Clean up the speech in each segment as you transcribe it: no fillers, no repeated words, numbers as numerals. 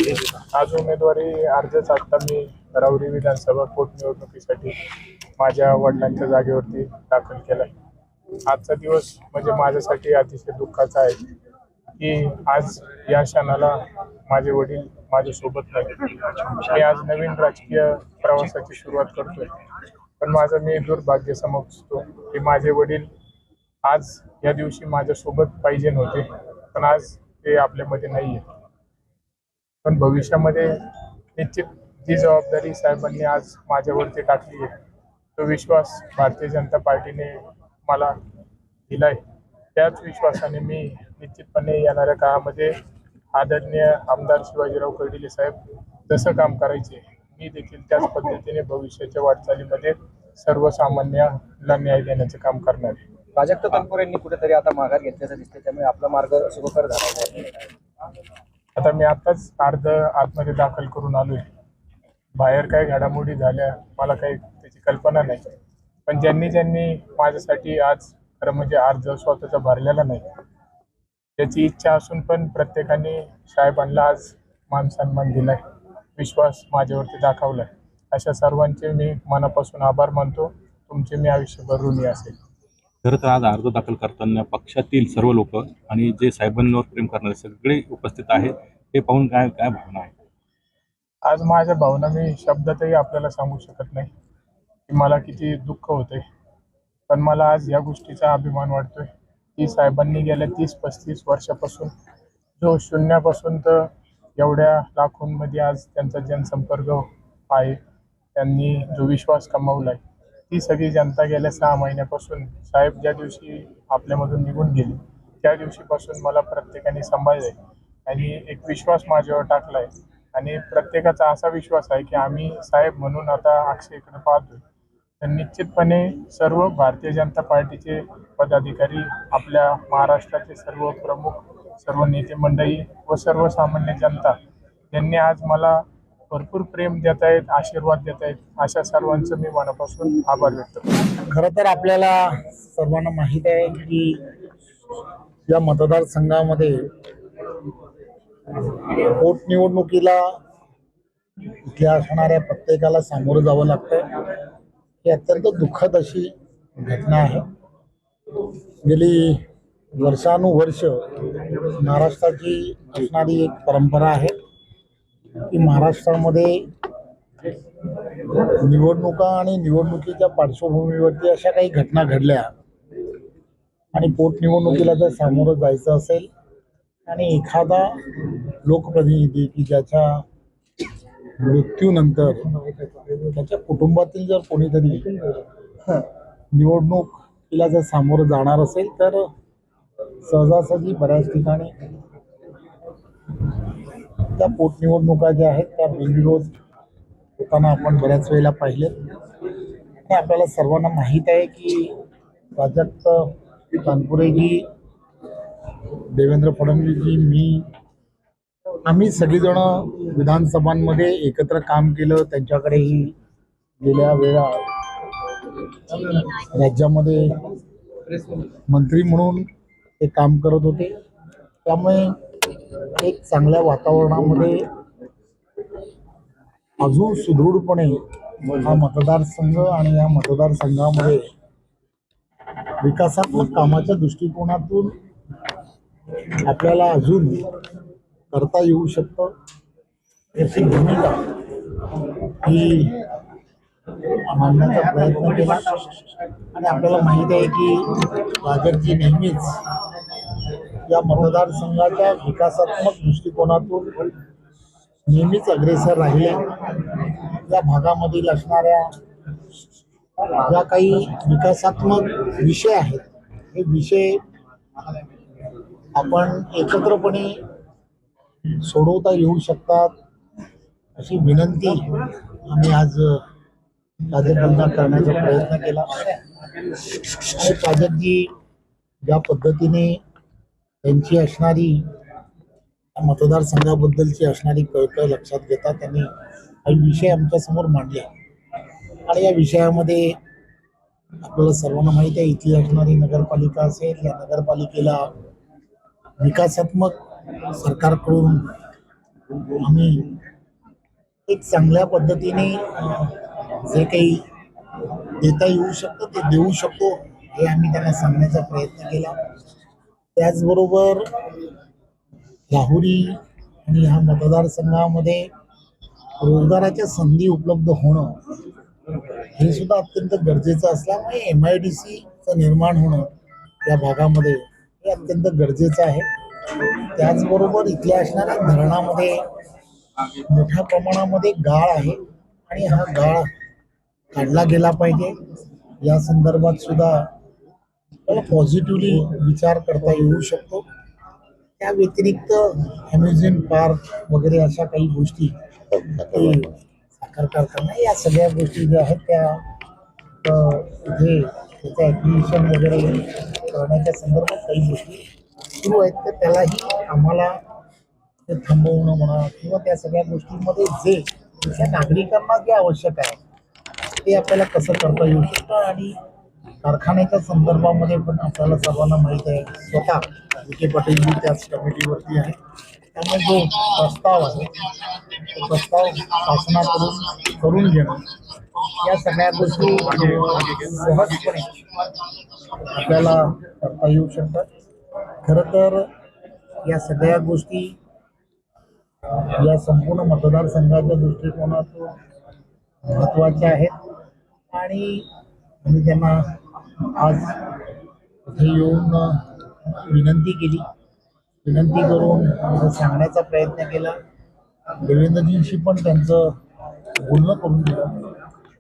आज उमेदवारी अर्जच आता मी राऊरी विधानसभा पोटनिवडणुकीसाठी माझ्या वडिलांच्या जागेवरती दाखल केलाय. आजचा दिवस म्हणजे माझ्यासाठी अतिशय दुःखाचा आहे की आज या क्षणाला माझे वडील माझ्यासोबत नाही. मी आज नवीन राजकीय प्रवासाची सुरुवात करतोय, पण माझं मी दुर्भाग्य समजतो की माझे वडील आज या दिवशी माझ्यासोबत पाहिजे नव्हते, पण आज ते आपल्यामध्ये नाही आहे. पण भविष्यामध्ये निश्चित जी जबाबदारी साहेबांनी आज माझ्यावरती टाकली आहे, तो विश्वास भारतीय जनता पार्टीने मला दिलाय. त्याच विश्वासाने मी निश्चितपणे येणाऱ्या काळामध्ये आदरणीय आमदार शिवाजीराव कर्डिले साहेब जसं काम करायचे, मी देखील त्याच पद्धतीने भविष्याच्या वाटचालीमध्ये सर्वसामान्याला न्याय देण्याचं काम करणार आहे. प्राजक्त तनपुरेंनी कुठेतरी आता माघार घेतल्याचं दिसते, त्यामुळे आपला मार्ग सुखकर झाला आहे. आता मी आताच आतमध्ये दाखल करून आलोय. बाहेर काही घडामोडी झाल्या मला काही त्याची कल्पना नाही, पण ज्यांनी माझ्यासाठी आज खरं म्हणजे अर्ज स्वतःचा भरलेला नाही, त्याची इच्छा असून पण प्रत्येकाने साहेबांना आज मान सन्मान दिलाय, विश्वास माझ्यावरती दाखवलाय. अशा सर्वांचे मी मनापासून आभार मानतो. तुमचे मी आयुष्यभर ऋणी असेल. खरं तर आज अर्ज दाखल करताना पक्षातील सर्व लोक आणि जे साहेबांवर प्रेम करणारे सगळे उपस्थित आहेत, हे पाहून काय काय भावना आहे? आज माझ्या भावना मी शब्दातही आपल्याला सांगू शकत नाही की मला किती दुःख होतंय, पण मला आज या गोष्टीचा अभिमान वाटतोय की साहेबांनी गेल्या 30-35 वर्षापासून जो शून्यापासून तर एवढ्या लाखोंमध्ये आज त्यांचा जनसंपर्क आहे, त्यांनी जो विश्वास कमावलाय, ती सगळी जनता गेल्या 6 महिन्यापासून साहेब ज्या दिवशी आपल्यामधून निघून गेले त्या दिवशीपासून मला प्रत्येकाने सांभाळलंय आणि एक विश्वास माझ्यावर टाकलाय. आणि प्रत्येकाचा असा विश्वास आहे की आम्ही साहेब म्हणून आता अक्षयकडे पाहतोय. तर निश्चितपणे सर्व भारतीय जनता पार्टीचे पदाधिकारी, आपल्या महाराष्ट्राचे सर्व प्रमुख, सर्व नेते मंडळी व सर्वसामान्य जनता यांनी आज मला भरपूर प्रेम देत आहेत, आशीर्वाद देत आहेत. अशा सर्वांचं मी मनापासून आभार व्यक्त करतो. खरं तर आपल्याला सर्वांना माहीत आहे की या मतदारसंघामध्ये पोटनिवडणुकीला इथल्या असणाऱ्या प्रत्येकाला सामोरं जावं लागतं. ही अत्यंत दुःखद अशी घटना आहे. गेली वर्षानुवर्ष महाराष्ट्राची असणारी एक परंपरा आहे की महाराष्ट्रामध्ये निवडणुका आणि निवडणुकीच्या पार्श्वभूमीवरती अशा काही घटना घडल्या आणि पोटनिवडणुकीला जर सामोरं जायचं असेल आणि एखादा लोकप्रतिनिधी की ज्याच्या मृत्यूनंतर त्याच्या कुटुंबातील जर कोणीतरी निवडणुकीला जर सामोरं जाणार असेल तर सहजासहजी बऱ्याच ठिकाणी त्या पोटनिवडणुका ज्या आहेत त्या बिनविरोध होताना आपण बऱ्याच वेळेला पाहिले. आणि आपल्याला सर्वांना माहीत आहे की प्राजक्त तनपुरेजी, देवेंद्र फडणवीसजी, मी आम्ही सगळीजण विधानसभांमध्ये एकत्र काम केलं. त्यांच्याकडेही गेल्या वेळा राज्यामध्ये मंत्री म्हणून ते काम करत होते. त्यामुळे एक चांगल्या वातावरणामध्ये अजून सुदृढपणे हा मतदारसंघ आणि या मतदारसंघामध्ये विकासात्मक कामाच्या दृष्टिकोनातून आपल्याला अजून करता येऊ शकतं याची भूमिका ही मांडण्याचा प्रयत्न केला. आणि आपल्याला माहीत आहे की भाजपची नेहमीच या मतदारसंघाच्या विकासात्मक दृष्टिकोनातून नेहमीच अग्रेसर राहिल्या. या भागामधील असणाऱ्या ज्या काही विकासात्मक विषय आहेत हे विषय आपण एकत्रपणे सोडवता येऊ शकतात अशी विनंती आम्ही आज प्राजक्तांना करण्याचा प्रयत्न केला. आणि प्राजक्तजी ज्या पद्धतीने त्यांची असणारी मतदारसंघाबद्दलची असणारी कळकळ लक्षात घेता त्यांनी काही विषय आमच्यासमोर मांडले. आणि या विषयामध्ये आपल्याला सर्वांना माहीत आहे इथली असणारी नगरपालिका असेल, या नगरपालिकेला विकासात्मक सरकारकडून आम्ही एक चांगल्या पद्धतीने जे काही देता येऊ शकतं ते देऊ शकतो हे आम्ही त्यांना सांगण्याचा प्रयत्न केला. त्याचबरोबर राहुरी आणि ह्या मतदारसंघामध्ये रोजगाराच्या संधी उपलब्ध होणं हे सुद्धा अत्यंत गरजेचं असल्यामुळे MIDCचं निर्माण होणं या भागामध्ये हे अत्यंत गरजेचं आहे. त्याचबरोबर इथल्या असणाऱ्या धरणामध्ये मोठ्या प्रमाणामध्ये गाळ आहे आणि हा गाळ काढला गेला पाहिजे. या संदर्भात सुद्धा पॉझिटिव्हली विचार करता येऊ शकतो. त्या व्यतिरिक्त अम्युजमेंट पार्क वगैरे अशा काही गोष्टी साखर कारखाना या सगळ्या गोष्टी ज्या आहेत त्या इथे त्याचं ॲक्विजिशन वगैरे करण्याच्या संदर्भात काही गोष्टी सुरू आहेत. तर त्यालाही आम्हाला ते थांबवणं म्हणा किंवा त्या सगळ्या गोष्टींमध्ये जे त्या नागरिकांना जे आवश्यक आहे ते आपल्याला कसं करता येऊ शकतं. आणि कारखान्याच्या संदर्भामध्ये पण आपल्याला सर्वांना माहीत आहे स्वतः विखे पाटील त्याच कमिटीवरती आहे. त्यामुळे जो प्रस्ताव आहे तो प्रस्ताव शासनाकडून करून घेणं या सगळ्या गोष्टी सहजपणे आपल्याला करता येऊ शकतात. खरं तर या सगळ्या गोष्टी या संपूर्ण मतदारसंघाच्या दृष्टिकोनातून महत्त्वाच्या आहेत आणि आम्ही त्यांना आज इथे येऊन विनंती केली. विनंती करून सांगण्याचा प्रयत्न केला. देवेंद्रजींशी पण त्यांचं बोलणं करून दिलं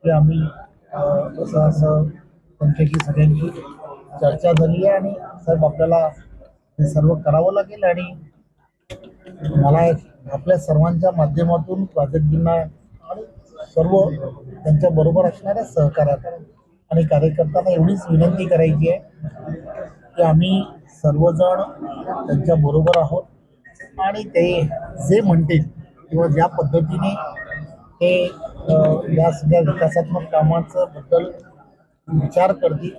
की आम्ही असं असं त्यांच्याशी सगळ्यांची चर्चा झाली आहे आणि साहेब आपल्याला हे सर्व करावं लागेल. आणि मला आपल्या सर्वांच्या माध्यमातून प्राजक्तजींना आणि सर्व त्यांच्या बरोबर असणाऱ्या सहकार्यात आणि कार्यकर्त्यांना एवढीच विनंती करायची आहे की आम्ही सर्वजण त्यांच्या बरोबर आहोत आणि ते जे म्हणतील किंवा ज्या पद्धतीने ते या सगळ्या विकासात्मक कामाचं बद्दल विचार करतील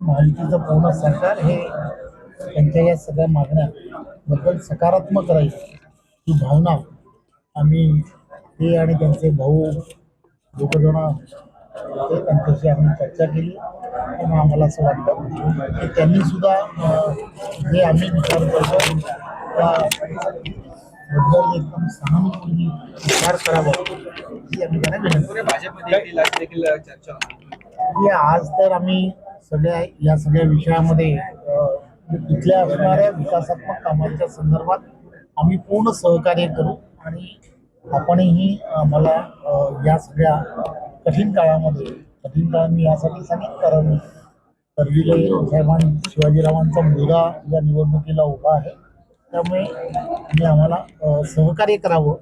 महायुतीचं पूर्ण सरकार हे त्यांच्या या सगळ्या मागण्याबद्दल सकारात्मक राहील ही भावना आम्ही ते आणि त्यांचे भाऊ दोघंजण ते त्यांच्याशी आम्ही चर्चा केली. आणि आम्हाला असं वाटतं की त्यांनी सुद्धा जे आम्ही विचार करतो त्याबद्दल एकदम सहानुभूतीने विचार करावा ही आम्ही त्यांना विनंती. भाजपमध्ये देखील चर्चा की आज तर आम्ही सगळ्या या सगळ्या विषयामध्ये इथल्या असणाऱ्या विकासात्मक कामांच्या संदर्भात आम्ही पूर्ण सहकार्य करू आणि आपणही मला या सगळ्या कठीण काळ मी यासाठी सांगेन कारण करविले शिवाजीरावांचा मुलगा या निवडणुकीला उभा आहे. त्यामुळे आम्हाला सहकार्य करावं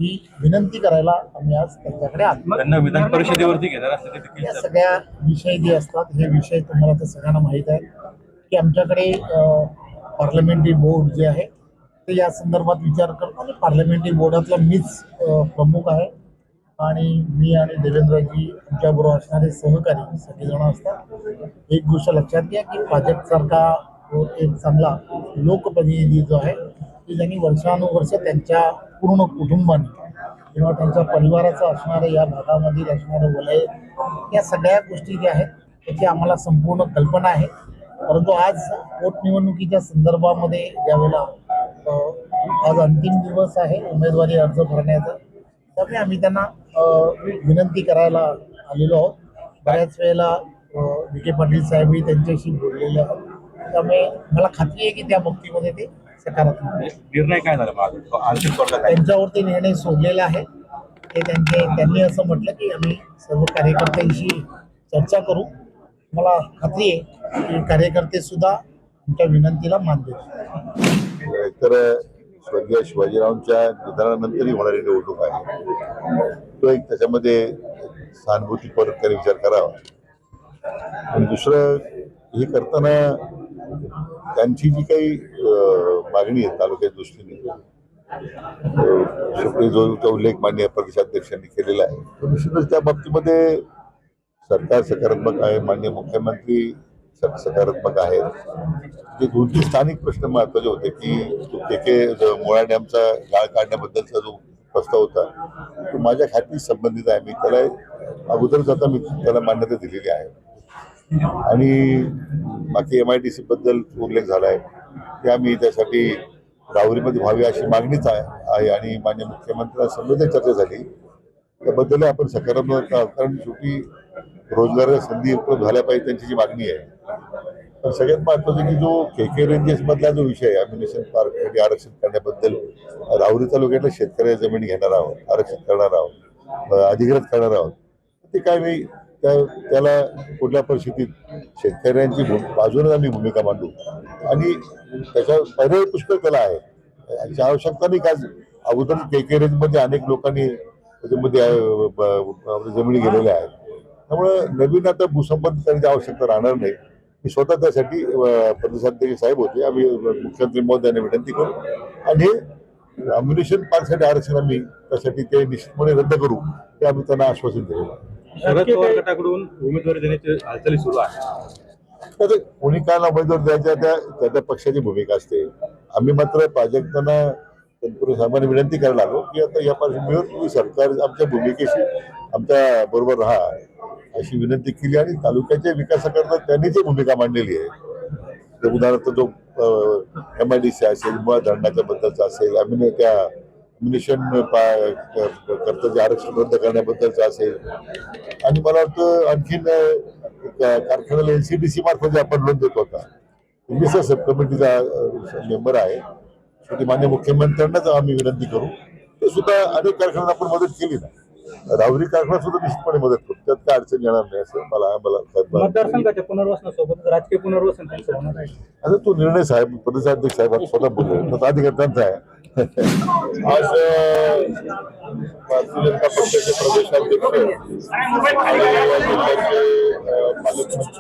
ही विनंती करायला आम्ही आज त्यांच्याकडे आलो. त्यांना विधान परिषदेवरती घेणार असते देखील या सगळ्या विषय जे असतात हे विषय तुम्हाला तर सगळ्यांना माहीत आहे की आमच्याकडे पार्लमेंटरी बोर्ड जे आहे ते या संदर्भात विचार करतो आणि पार्लमेंटरी बोर्डातला मीच प्रमुख आहे आणि मी आणि देवेंद्रजी आमच्याबरोबर असणारे सहकारी सगळेजण असतात. एक गोष्ट लक्षात घ्या की भाजपसारखा एक चांगला लोकप्रतिनिधी जो आहे की ज्यांनी वर्षानुवर्ष त्यांच्या पूर्ण कुटुंबाने किंवा त्यांच्या परिवाराचं असणारं या भागामधील असणारं वलय या सगळ्या गोष्टी ज्या आहेत त्याची आम्हाला संपूर्ण कल्पना आहे. परंतु आज पोटनिवडणुकीच्या संदर्भामध्ये ज्यावेळेला आज अंतिम दिवस आहे उमेदवारी अर्ज भरण्याचा त्यामुळे आम्ही त्यांना विनंती करायला आलेलो आहोत. बऱ्याच वेळेला विखे पाटील साहेबही त्यांच्याशी बोललेले आहेत. त्यामुळे मला खात्री आहे की त्या बाबतीमध्ये ते सकारात्मक निर्णय काय झाला त्यांच्यावरती निर्णय सोडलेला आहे. ते त्यांनी असं म्हटलं की आम्ही सर्व कार्यकर्त्यांशी चर्चा करू. मला खात्री आहे की कार्यकर्ते सुद्धा आमच्या विनंतीला मान देतील. तर स्वर्गीय शिवाजीरावांच्या निधनानंतरही होणारी निवडणूक आहे तो एक त्याच्यामध्ये सहानुभूतीपूर्वक विचार करावा. आणि दुसरं हे करताना त्यांची जी काही मागणी आहे तालुक्याच्या दृष्टीने जो उल्लेख माननीय प्रदेशाध्यक्षांनी केलेला आहे तो निश्चितच त्या बाबतीमध्ये सरकार सकारात्मक आहे. माननीय मुख्यमंत्री सकारात्मक आहेत. जे 2-3 स्थानिक प्रश्न महत्वाचे होते की तो के मुळा डॅमचा गाळ काढण्याबद्दलचा जो प्रस्ताव होता तो माझ्या खाती संबंधित आहे. मी त्याला अगोदरच आता मी त्याला मान्यता दिलेली आहे. आणि बाकी MIDC बद्दल उल्लेख झाला आहे की आम्ही त्यासाठी राहुरीमध्ये व्हावी अशी मागणीच आहे आणि माननीय मुख्यमंत्र्यांसमोर चर्चा झाली. त्याबद्दल आपण सकारात्मक आहोत, कारण शेवटी रोजगाराच्या संधी उपलब्ध झाल्या पाहिजे त्यांची जी मागणी आहे. पण सगळ्यात महत्वाचं की जो KK रेंजेस मधला जो विषय आहे अम्युनिशन पार्क आरक्षित करण्याबद्दल राहुरी तालुक्यातल्या शेतकऱ्याच्या जमीन घेणार आहोत, आरक्षित करणार आहोत, अधिग्रहित करणार आहोत. ते काय मी त्याला कुठल्या परिस्थितीत शेतकऱ्यांची बाजूने आम्ही भूमिका मांडू आणि त्याच्या पर्याय पुष्कळ त्याला आहे. याची आवश्यकता नाही का अगोदर KK रेंज मध्ये अनेक लोकांनी त्याच्यामध्ये जमिनी गेलेल्या आहेत. त्यामुळे नवीन आता भूसंपादन करण्याची आवश्यकता राहणार नाही. मी स्वतः त्यासाठी प्रदेशाध्यक्ष साहेब होते, आम्ही मुख्यमंत्री महोदयांना विनंती करू आणि हे अम्युनिशन पार्कसाठी आरक्षण आम्ही त्यासाठी ते निश्चितपणे रद्द करू हे आम्ही त्यांना आश्वासन दिलेलं आहे. शरद पवार गटाकडून उमेदवारी देण्याची हालचाली सुरू आहे. तर कोणी कायला उमेदवार द्यायच्या त्या पक्षाची भूमिका असते. आम्ही मात्र प्राजक्तांना तत्पूर्वी साहेबांनी विनंती करायला आलो की आता या पार्श्वभूमीवर तुम्ही सरकार आमच्या भूमिकेशी आमच्या बरोबर राहा अशी विनंती केली आणि तालुक्याच्या विकासाकरता त्यांनी जी भूमिका मांडलेली आहे ते उदाहरणार्थ जो MIDC असेल, मुळा धरणाच्या बद्दलचा असेल, अम्युनिशन करता जे आरक्षण रद्द करण्याबद्दलचं असेल आणि मला वाटतं आणखीन कारखान्याला NCDC मार्फत जे आपण लोन देत होता मिसळ सब कमिटीचा मेंबर आहे. शेवटी मान्य मुख्यमंत्र्यांनाच आम्ही विनंती करू. ते सुद्धा अनेक कारखान्यांना आपण मदत केली ना. राहुरी कारखाना सुद्धा निश्चितपणे मदत करू, त्यात काय अडचण येणार नाही असं मला मतदारसंघाच्या पुनर्वसनासोबत राजकीय पुनर्वसन त्यांचं होणार आहे. आता तो निर्णय साहेब प्रदेशाध्यक्ष साहेब स्वतः बोलले तो अधिकार त्यांचा आहे. आज भारतीय जनता पक्षाचे प्रदेशाध्यक्ष पालकमंत्री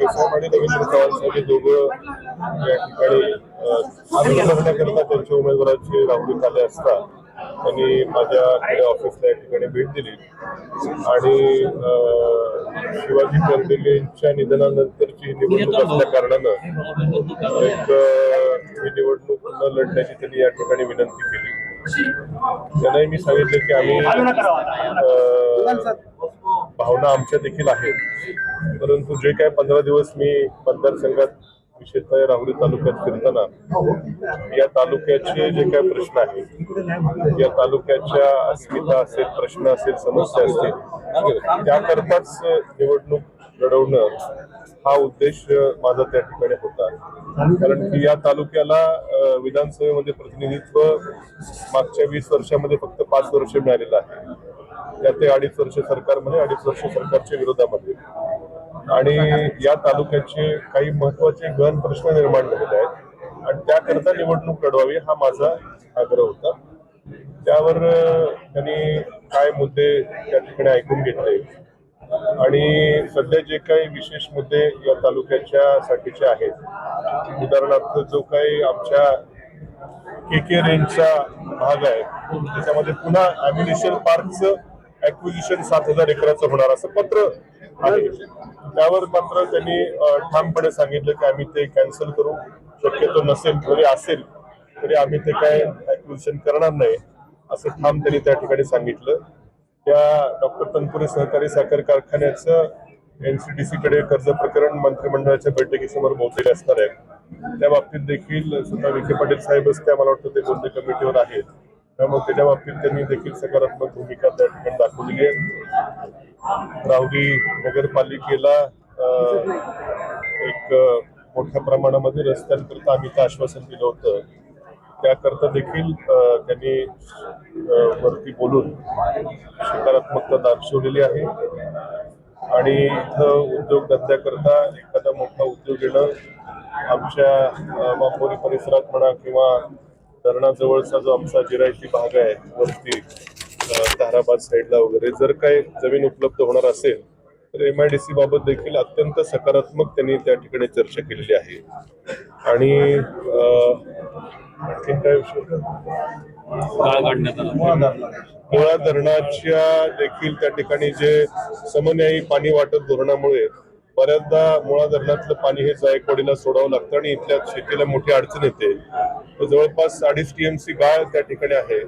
साहेब आणि रवींद्र चव्हाण साहेब हे दोघं या ठिकाणी करण्याकरता त्यांच्या उमेदवाराचे राहुरी आले असता त्यांनी माझ्या ऑफिसला या ठिकाणी भेट दिली आणि शिवाजी कर्डिलेंच्या निधनानंतरची निवडणूक असल्या कारणानं ही निवडणूक न लढण्याची त्यांनी या ठिकाणी विनंती केली. त्यांनाही मी सांगितलं की आम्ही भावना आमच्या देखील आहेत, परंतु जे काय 15 दिवस मी मतदारसंघात विशेषतः राहुरी तालुक्यात फिरताना या तालुक्याचे जे काही प्रश्न आहेत, या तालुक्याच्या अस्मिता असेल, प्रश्न असेल, समस्या असतील त्याकरताच निवडणूक लढवणं हा उद्देश माझा त्या ठिकाणी होता. कारण की या तालुक्याला विधानसभेमध्ये प्रतिनिधित्व मागच्या 20 वर्षामध्ये फक्त 5 वर्ष मिळालेलं आहे. त्यात 2.5 वर्ष सरकारमध्ये, 2.5 वर्ष सरकारच्या विरोधामध्ये आणि या तालुक्याचे काही महत्वाचे गहन प्रश्न निर्माण झालेले आहेत आणि त्याकरता निवडणूक लढवावी हा माझा आग्रह होता. त्यावर त्यांनी काय मुद्दे त्या ठिकाणी ऐकून घेतले आणि सध्या जे काही विशेष मुद्दे या तालुक्याच्या साठीचे आहेत, उदाहरणार्थ जो काही आमच्या KK रेंजचा भाग आहे त्याच्यामध्ये पुन्हा अम्युनिशन पार्कचं ॲक्विजिशन 7,000 एकराचं होणार असं पत्र आहे. त्यावर मात्र त्यांनी ठामपणे सांगितलं की आम्ही ते कॅन्सल करू, शक्यतो नसेल तरी असेल तरी आम्ही ते काय ॲक्विजिशन करणार नाही असं ठाम त्यांनी त्या ठिकाणी सांगितलं. त्या डॉक्टर तनपुरे सहकारी साखर कारखान्याचं NCDC कडे कर्ज प्रकरण मंत्रिमंडळाच्या बैठकीसमोर बोललेले असणार आहे. त्या बाबतीत देखील स्वतः विखे पाटील साहेबच त्या मला वाटतं ते कोणत्या कमिटीवर आहेत, त्यामुळे त्याच्या बाबतीत त्यांनी देखील सकारात्मक भूमिका त्या ठिकाणी दाखवली आहे. राहुरी नगरपालिकेला एक मोठ्या प्रमाणामध्ये रस्त्यांकरता आम्ही तर आश्वासन दिलं होतं, त्याकरता देखील त्यांनी वरती बोलून सकारात्मकता दर्शवलेली आहे आणि इथं उद्योगधंद्याकरता एखादा मोठा उद्योग येणं आमच्या मापोरी परिसरात म्हणा किंवा धरणाजवळचा जो आमचा जिरायती भाग आहे वरती ताराबाद साईडला वगैरे जर काही जमीन उपलब्ध होणार असेल तर MIDC बाबत देखील अत्यंत सकारात्मक त्यांनी त्या ठिकाणी चर्चा केलेली आहे. आणि आणखीन काय विषय मुळा धरणाच्या देखील त्या ठिकाणी जे समन्यायी पाणी वाटप धोरणामुळे बऱ्याचदा मुळा धरणातलं पाणी हे जायकवाडीला सोडावं लागतं आणि इथल्या शेतीला मोठी अडचण येते. तर जवळपास 2.5 TMC गाळ त्या ठिकाणी आहे,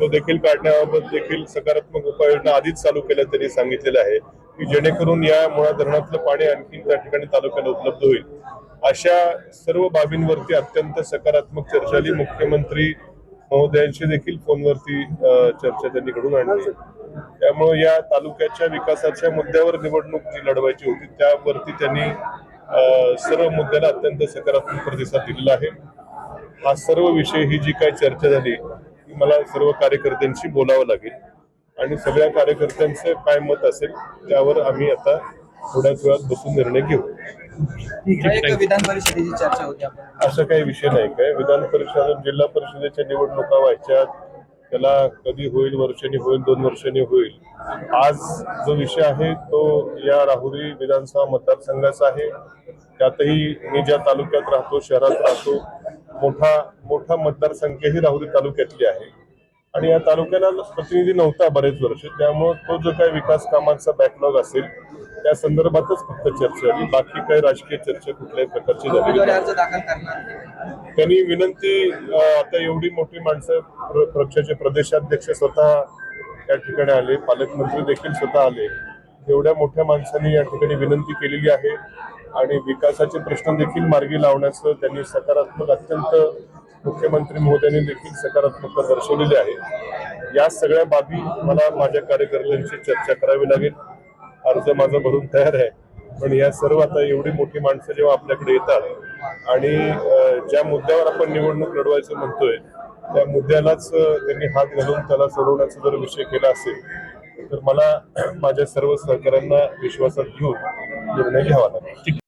तो देखील काढण्याबाबत देखील सकारात्मक उपाययोजना आधीच चालू केल्या त्यांनी सांगितलेलं आहे की जेणेकरून या मुळा धरणातलं पाणी आणखी त्या ठिकाणी तालुक्याला उपलब्ध होईल. अशा सर्व बाबींवरती अत्यंत सकारात्मक चर्चा झाली. मुख्यमंत्री महोदयांशी देखील फोनवरती चर्चा त्यांनी घडून आणली. त्यामुळे या तालुक्याच्या विकासाच्या मुद्द्यावर निवडणूक जी लढवायची होती त्यावरती त्यांनी सर्व मुद्द्याला अत्यंत सकारात्मक प्रतिसाद दिलेला आहे. हा सर्व विषय ही जी काही चर्चा झाली ती मला सर्व कार्यकर्त्यांशी बोलावं लागेल आणि सगळ्या कार्यकर्त्यांचं काय मत असेल त्यावर आम्ही आता थोड्याच वेळात बसून निर्णय घेऊ. एक विधान परिषदेची चर्चा होती आपण असं काही विषय नाही काय. विधान परिषद जिल्हा परिषदेच्या निवडणुका व्हायच्या, त्याला कधी होईल, वर्षांनी होईल, 2 वर्षांनी होईल. आज जो विषय आहे तो या राहुरी विधानसभा मतदारसंघाचा आहे. त्यातही मी ज्या तालुक्यात राहतो, शहरात राहतो, मोठा मतदारसंख्या ही राहुरी तालुक्यातली आहे आणि या तालुक्याला प्रतिनिधी नव्हता बरेच वर्ष. त्यामुळे तो जो काही विकास कामांचा बॅकलॉग असेल त्या संदर्भातच फक्त चर्चा झाली. बाकी काही राजकीय चर्चा कुठल्याही प्रकारची झाली उमेदवारी नाही. अर्ज दाखल करणार त्यांनी विनंती आता एवढी मोठी माणसं पक्षाचे प्रदेशाध्यक्ष स्वतः या ठिकाणी आले, पालकमंत्री देखील स्वतः आले. एवढ्या मोठ्या माणसांनी या ठिकाणी विनंती केलेली आहे आणि विकासाचे प्रश्न देखील मार्गी लावण्याचं त्यांनी सकारात्मक अत्यंत मुख्यमंत्री महोदयांनी देखील सकारात्मकता दर्शवलेली आहे. या सगळ्या बाबी मला माझ्या कार्यकर्त्यांशी चर्चा करावी लागेल. अर्ज माझा भरून तयार आहे, पण या सर्व आता एवढी मोठी माणसं जेव्हा आपल्याकडे येतात आणि ज्या मुद्द्यावर आपण निवडणूक लढवायचं म्हणतोय त्या मुद्द्यालाच त्यांनी हात घालून त्याला सोडवण्याचा जर विषय केला असेल तर मला माझ्या सर्व सहकाऱ्यांना विश्वासात घेऊन निर्णय घ्यावा लागेल.